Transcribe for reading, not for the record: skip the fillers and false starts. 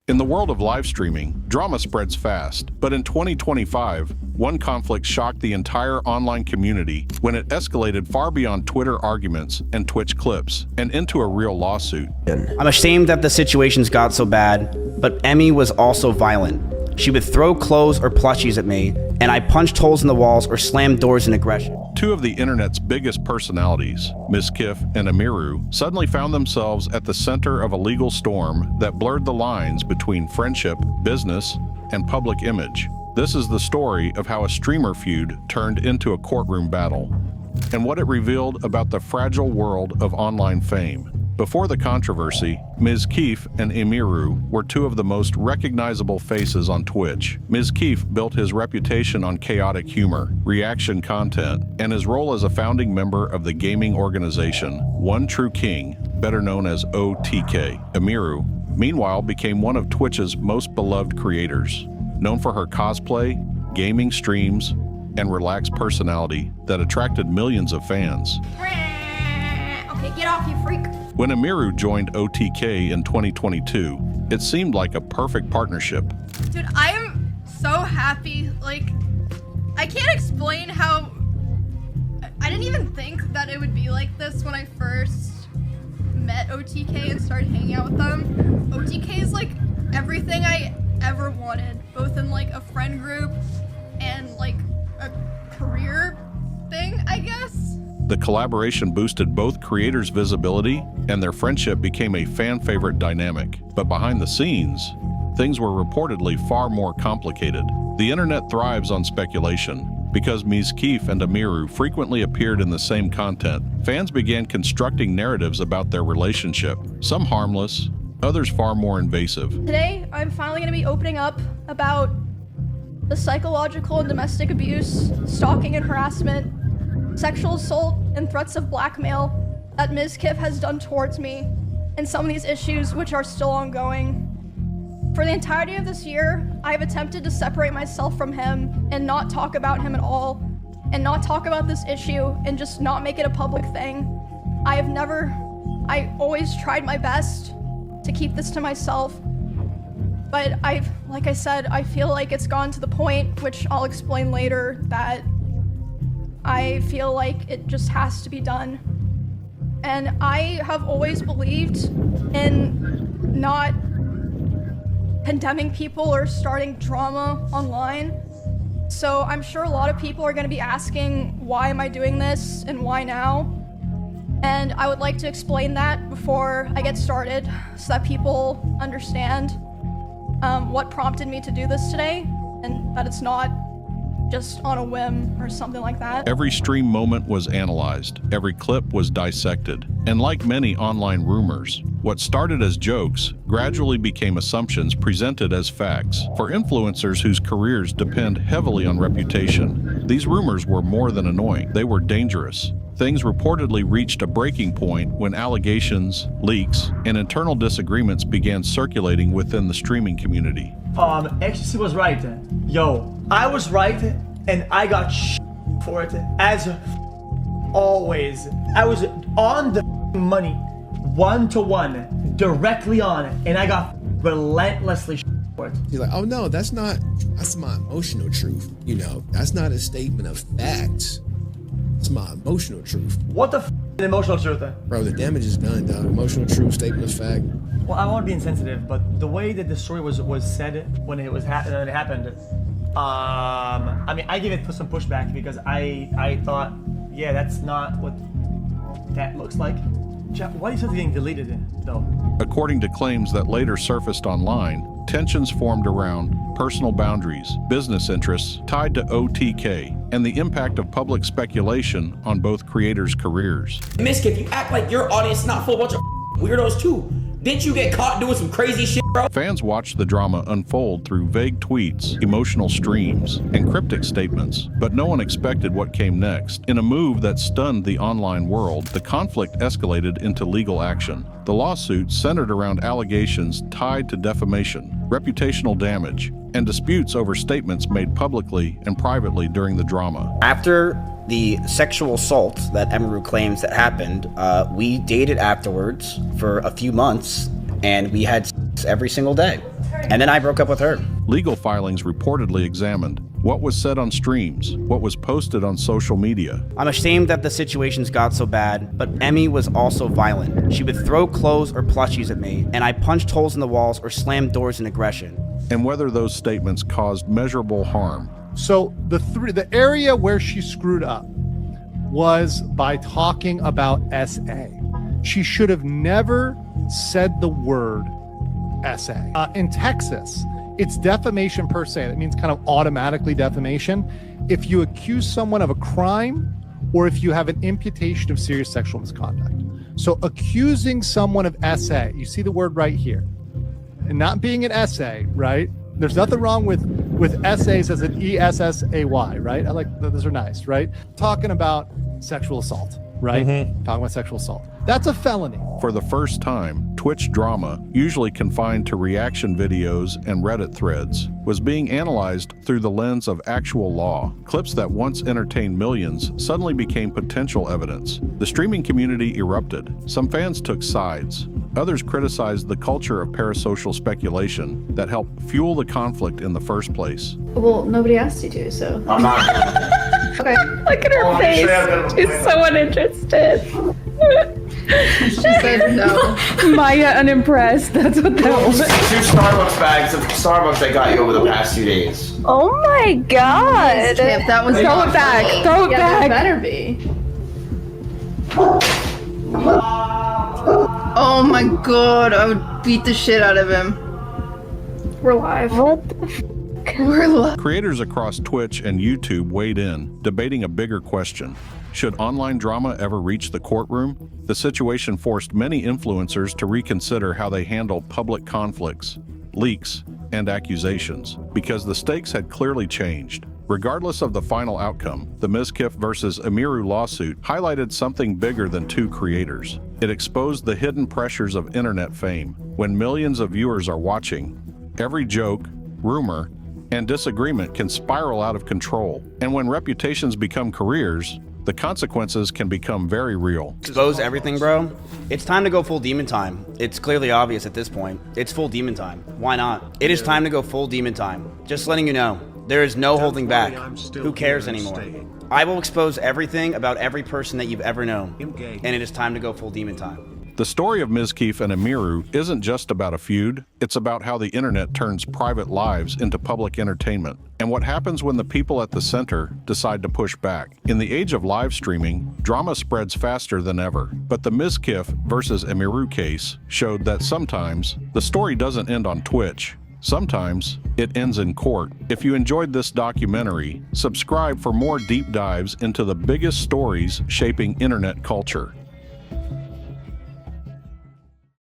In the world of live streaming, drama spreads fast, but in 2025, one conflict shocked the entire online community when it escalated far beyond Twitter arguments and Twitch clips and into a real lawsuit. I'm ashamed that the situations got so bad, but Emmy was also violent. She would throw clothes or plushies at me, and I punched holes in the walls or slammed doors in aggression. Two of the internet's biggest personalities, Mizkif and Emiru, suddenly found themselves at the center of a legal storm that blurred the lines between friendship, business, and public image. This is the story of how a streamer feud turned into a courtroom battle, and what it revealed about the fragile world of online fame. Before the controversy, Mizkif and Emiru were two of the most recognizable faces on Twitch. Mizkif built his reputation on chaotic humor, reaction content, and his role as a founding member of the gaming organization One True King, better known as OTK. Emiru, meanwhile, became one of Twitch's most beloved creators, known for her cosplay, gaming streams, and relaxed personality that attracted millions of fans. Okay, get off, you freak. When Emiru joined OTK in 2022, it seemed like a perfect partnership. Dude, I am so happy. Like, I can't explain how... I didn't even think that it would be like this when I first met OTK and started hanging out with them. OTK is like everything I ever wanted, both in like a friend group and like a career thing, I guess. The collaboration boosted both creators' visibility, and their friendship became a fan-favorite dynamic. But behind the scenes, things were reportedly far more complicated. The internet thrives on speculation. Because Mizkif and Emiru frequently appeared in the same content, fans began constructing narratives about their relationship, some harmless, others far more invasive. Today, I'm finally going to be opening up about the psychological and domestic abuse, stalking and harassment, sexual assault, and threats of blackmail that Mizkif has done towards me, and some of these issues which are still ongoing. For the entirety of this year, I have attempted to separate myself from him and not talk about him at all, and not talk about this issue and just not make it a public thing. I always tried my best to keep this to myself, but like I said, I feel like it's gone to the point, which I'll explain later, that I feel like it just has to be done. And I have always believed in not condemning people or starting drama online. So I'm sure a lot of people are going to be asking, why am I doing this and why now? And I would like to explain that before I get started so that people understand what prompted me to do this today, and that it's not just on a whim or something like that. Every stream moment was analyzed, every clip was dissected, and like many online rumors, what started as jokes gradually became assumptions presented as facts. For influencers whose careers depend heavily on reputation, these rumors were more than annoying, they were dangerous. Things reportedly reached a breaking point when allegations, leaks, and internal disagreements began circulating within the streaming community. Ecstasy was right. Yo, I was right, and I got for it, as always. I was on the money, 1-to-1, directly on it, and I got relentlessly for it. You're like, oh no, that's my emotional truth. You know, that's not a statement of facts. It's my emotional truth. What the emotional truth? Bro, the damage is done, dog. Emotional truth, statement of fact. Well, I won't be insensitive, but the way that the story was said when it happened, I mean, I gave it some pushback because I thought, yeah, that's not what that looks like. Why is it getting deleted though? According to claims that later surfaced online, tensions formed around personal boundaries, business interests tied to OTK, and the impact of public speculation on both creators' careers. Mizkif, you act like your audience is not full of a bunch of weirdos too. Didn't you get caught doing some crazy shit, bro? Fans watched the drama unfold through vague tweets, emotional streams, and cryptic statements, but no one expected what came next. In a move that stunned the online world, the conflict escalated into legal action. The lawsuit centered around allegations tied to defamation, reputational damage, and disputes over statements made publicly and privately during the drama. After the sexual assault that Emiru claims that happened, we dated afterwards for a few months, and we had sex every single day. And then I broke up with her. Legal filings reportedly examined what was said on streams, what was posted on social media. I'm ashamed that the situations got so bad, but Emmy was also violent. She would throw clothes or plushies at me, and I punched holes in the walls or slammed doors in aggression. And whether those statements caused measurable harm. So the area where she screwed up was by talking about SA. She should have never said the word SA. In Texas, it's defamation per se. That means kind of automatically defamation. If you accuse someone of a crime or if you have an imputation of serious sexual misconduct. So accusing someone of SA, you see the word right here, and not being an essay, right? There's nothing wrong with essays as an ESSAY, right? I like those are nice, right? Talking about sexual assault, right? Talking about sexual assault. That's a felony. For the first time, Twitch drama, usually confined to reaction videos and Reddit threads, was being analyzed through the lens of actual law. Clips that once entertained millions suddenly became potential evidence. The streaming community erupted. Some fans took sides. Others criticized the culture of parasocial speculation that helped fuel the conflict in the first place. Well, nobody asked you to, so. I'm not. Okay. Look at her face. She's so uninterested. She said no. Maya unimpressed. That's what that was. 2 Starbucks bags of Starbucks I got you over the past 2 days. Oh my god. If that was Throw it back. Throw it yeah, back. there better be. Oh my god, I would beat the shit out of him. We're live. What? We're live. Creators across Twitch and YouTube weighed in, debating a bigger question. Should online drama ever reach the courtroom? The situation forced many influencers to reconsider how they handle public conflicts, leaks, and accusations, because the stakes had clearly changed. Regardless of the final outcome, the Mizkif versus Emiru lawsuit highlighted something bigger than 2 creators. It exposed the hidden pressures of internet fame. When millions of viewers are watching, every joke, rumor, and disagreement can spiral out of control. And when reputations become careers, the consequences can become very real. Expose everything, bro. It's time to go full demon time. It's clearly obvious at this point. It's full demon time. Why not? It is time to go full demon time. Just letting you know, there is no holding back. Who cares anymore? I will expose everything about every person that you've ever known. And it is time to go full demon time. The story of Mizkif and Emiru isn't just about a feud, it's about how the internet turns private lives into public entertainment, and what happens when the people at the center decide to push back. In the age of live streaming, drama spreads faster than ever, but the Mizkif versus Emiru case showed that sometimes the story doesn't end on Twitch. Sometimes it ends in court. If you enjoyed this documentary, subscribe for more deep dives into the biggest stories shaping internet culture.